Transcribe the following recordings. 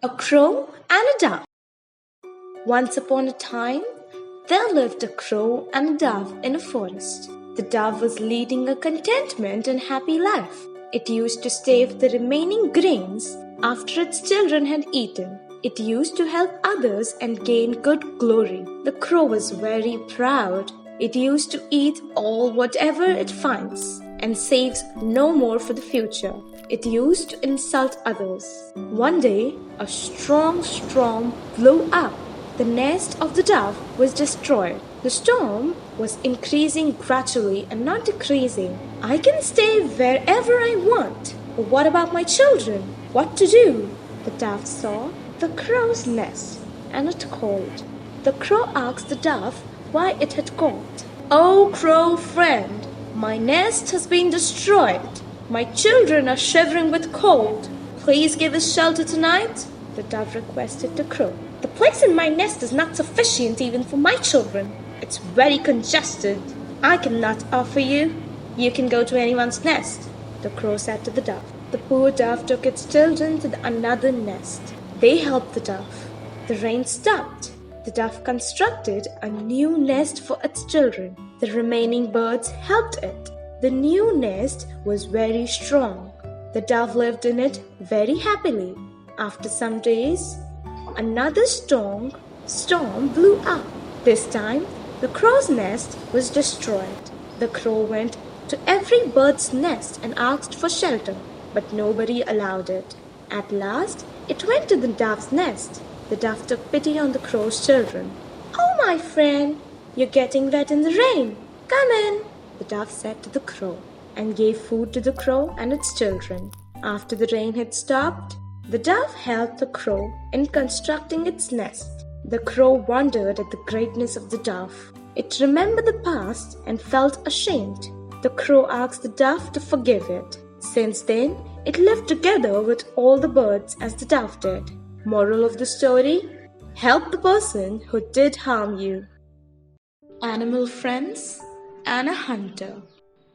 A crow and a dove. Once upon a time, there lived a crow and a dove in a forest. The dove was leading a contentment and happy life. It used to save the remaining grains after its children had eaten. It used to help others and gain good glory. The crow was very proud. It used to eat whatever it finds and saves no more for the future. It used to insult others. One day, a strong storm blew up. The nest of the dove was destroyed. The storm was increasing gradually and not decreasing. I can stay wherever I want. But what about my children? What to do? The dove saw the crow's nest and it called. The crow asked the dove why it had called. "Oh, crow friend, my nest has been destroyed. My children are shivering with cold. Please give us shelter tonight," the dove requested the crow. "The place in my nest is not sufficient even for my children. It's very congested. I cannot offer you. You can go to anyone's nest," the crow said to the dove. The poor dove took its children to another nest. They helped the dove. The rain stopped. The dove constructed a new nest for its children. The remaining birds helped it. The new nest was very strong. The dove lived in it very happily. After some days, another storm blew up. This time, the crow's nest was destroyed. The crow went to every bird's nest and asked for shelter, but nobody allowed it. At last, it went to the dove's nest. The dove took pity on the crow's children. "Oh, my friend, you're getting wet in the rain. Come in," the dove said to the crow, and gave food to the crow and its children. After the rain had stopped, the dove helped the crow in constructing its nest. The crow wondered at the greatness of the dove. It remembered the past and felt ashamed. The crow asked the dove to forgive it. Since then, it lived together with all the birds as the dove did. Moral of the story: help the person who did harm you. Animal friends and a hunter.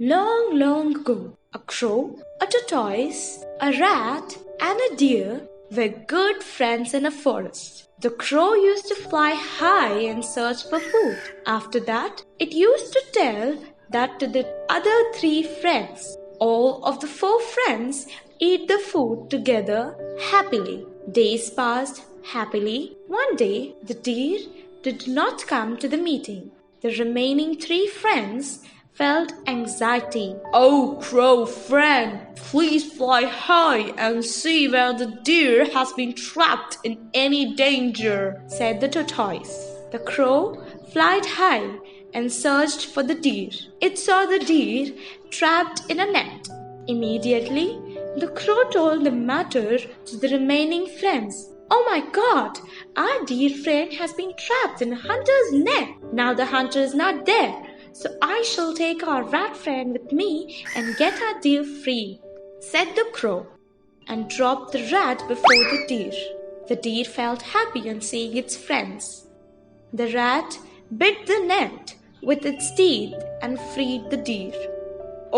Long, long ago, a crow, a tortoise, a rat, and a deer were good friends in a forest. The crow used to fly high and search for food. After that, it used to tell that to the other 3 friends. All of the 4 friends ate the food together happily. Days passed happily. One day, the deer did not come to the meeting. The remaining 3 friends felt anxiety. "Oh, crow friend, please fly high and see where the deer has been trapped in any danger," said the tortoise. The crow flied high and searched for the deer. It saw the deer trapped in a net. Immediately, the crow told the matter to the remaining friends. "Oh my God, our dear friend has been trapped in a hunter's net. Now the hunter is not there, so I shall take our rat friend with me and get our deer free," said the crow, and dropped the rat before the deer. The deer felt happy on seeing its friends. The rat bit the net with its teeth and freed the deer.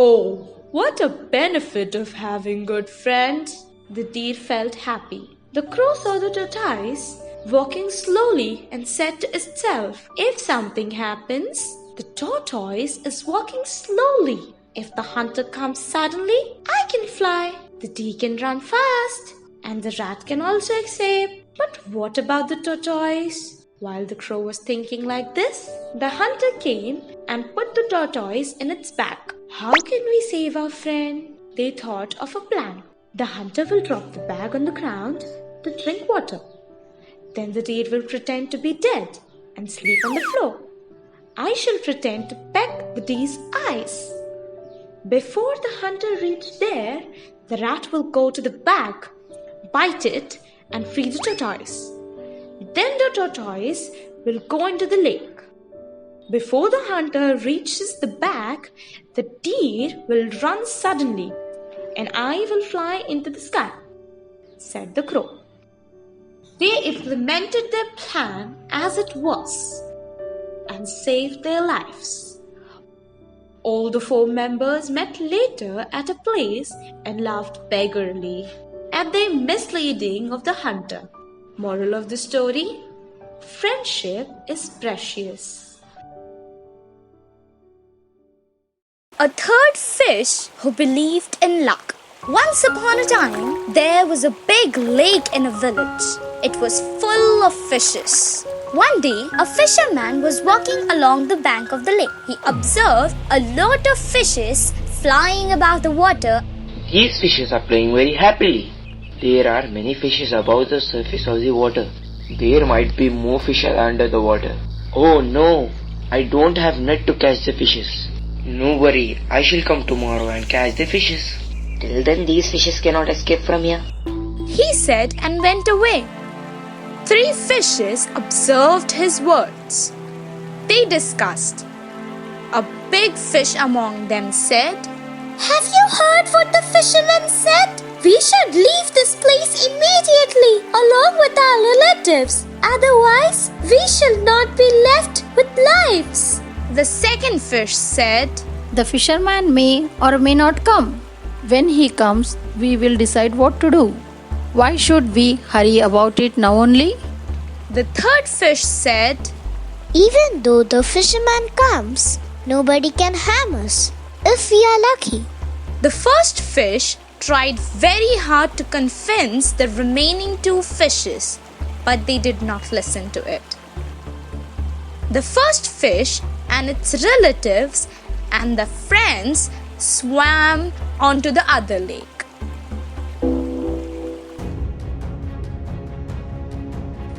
"Oh, what a benefit of having good friends!" The deer felt happy. The crow saw the tortoise walking slowly and said to itself, "If something happens, the tortoise is walking slowly. If the hunter comes suddenly, I can fly. The deer can run fast, and the rat can also escape. But what about the tortoise?" While the crow was thinking like this, the hunter came and put the tortoise in its bag. "How can we save our friend?" They thought of a plan. The hunter will drop the bag on the ground to drink water. Then the deer will pretend to be dead and sleep on the floor. I shall pretend to peck the deer's eyes. Before the hunter reached there, the rat will go to the bag, bite it, and free the tortoise. Then the tortoise will go into the lake. Before the hunter reaches the bag, the deer will run suddenly, and I will fly into the sky," said the crow. They implemented their plan as it was and saved their lives. All the 4 members met later at a place and laughed beggarly at the misleading of the hunter. Moral of the story: friendship is precious. A third fish who believed in luck. Once upon a time, there was a big lake in a village. It was full of fishes. One day, a fisherman was walking along the bank of the lake. He observed a lot of fishes flying above the water. These fishes are playing very happily. There are many fishes above the surface of the water. There might be more fishes under the water. Oh no, I don't have net to catch the fishes. No worry, I shall come tomorrow and catch the fishes. Till then these fishes cannot escape from here, He said and went away. 3 fishes observed his words. They discussed. A big fish among them said, "Have you heard what the fisherman said? We should leave this place immediately along with our relatives. Otherwise, we shall not be left with lives." The second fish said, The fisherman may or may not come. When he comes, we will decide what to do. Why should we hurry about it now only? The third fish said, Even though the fisherman comes, nobody can harm us if we are lucky. The first fish tried very hard to convince the remaining 2 fishes, but they did not listen to it. The first fish and its relatives and the friends swam onto the other lake.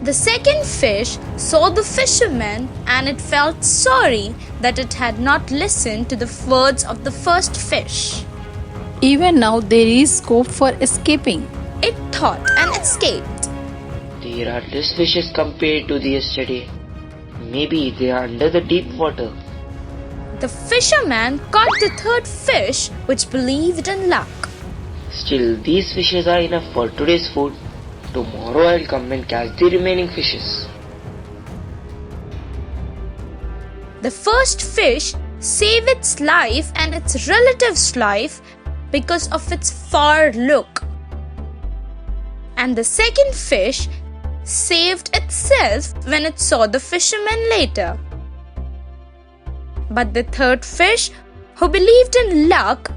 The second fish saw the fisherman and it felt sorry that it had not listened to the words of the first fish. Even now, there is scope for escaping. It thought and escaped. there are less fishes compared to the yesterday. Maybe they are under the deep water. The fisherman caught the third fish, which believed in luck. Still, these fishes are enough for today's food. Tomorrow I will come and catch the remaining fishes. The first fish saved its life and its relative's life because of its far look. And the second fish saved itself when it saw the fisherman later. But the third fish, who believed in luck,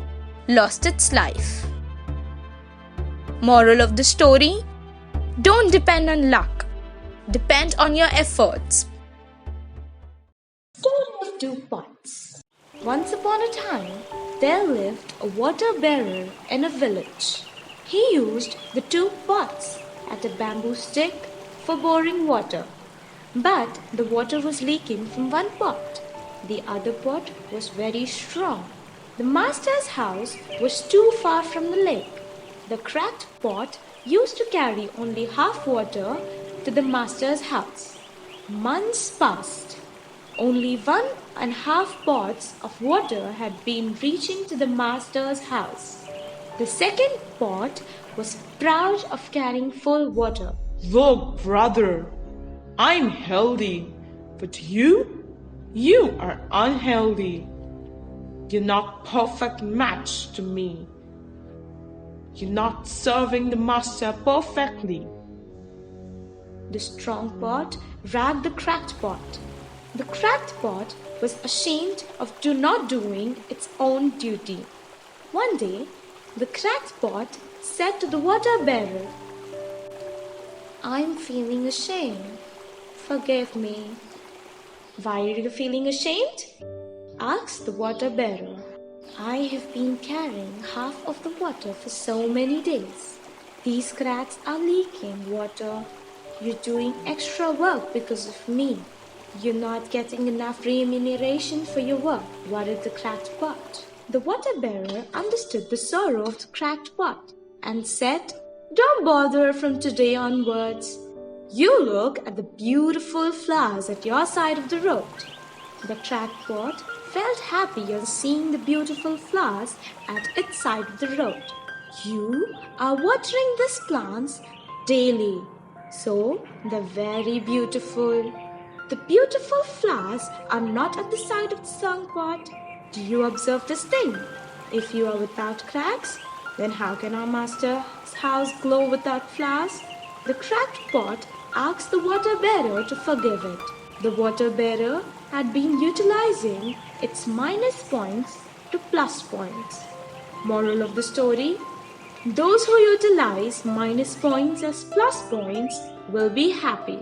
lost its life. Moral of the story: don't depend on luck. Depend on your efforts. Story of 2 pots. Once upon a time, there lived a water bearer in a village. He used the 2 pots and a bamboo stick for boring water. But the water was leaking from one pot. The other pot was very strong. The master's house was too far from the lake. The cracked pot used to carry only half water to the master's house. Months passed. Only 1.5 pots of water had been reaching to the master's house. The second pot was proud of carrying full water. Look, brother, I'm healthy, but you are unhealthy. You're not perfect match to me. You're not serving the master perfectly. The strong pot ragged the cracked pot. The cracked pot was ashamed of not doing its own duty. One day, the cracked pot said to the water bearer, "I'm feeling ashamed. Forgive me." "Why are you feeling ashamed?" asked the water bearer. "I have been carrying half of the water for so many days. These cracks are leaking water. You're doing extra work because of me. You're not getting enough remuneration for your work," worried the cracked pot. The water bearer understood the sorrow of the cracked pot and said, "Don't bother from today onwards. You look at the beautiful flowers at your side of the road." The cracked pot felt happy on seeing the beautiful flowers at its side of the road. "You are watering these plants daily, so they're very beautiful. The beautiful flowers are not at the side of the sunk pot. Do you observe this thing? If you are without cracks, then how can our master's house glow without flowers?" The cracked pot asked the water bearer to forgive it. The water bearer had been utilizing its minus points to plus points. Moral of the story: those who utilize minus points as plus points will be happy.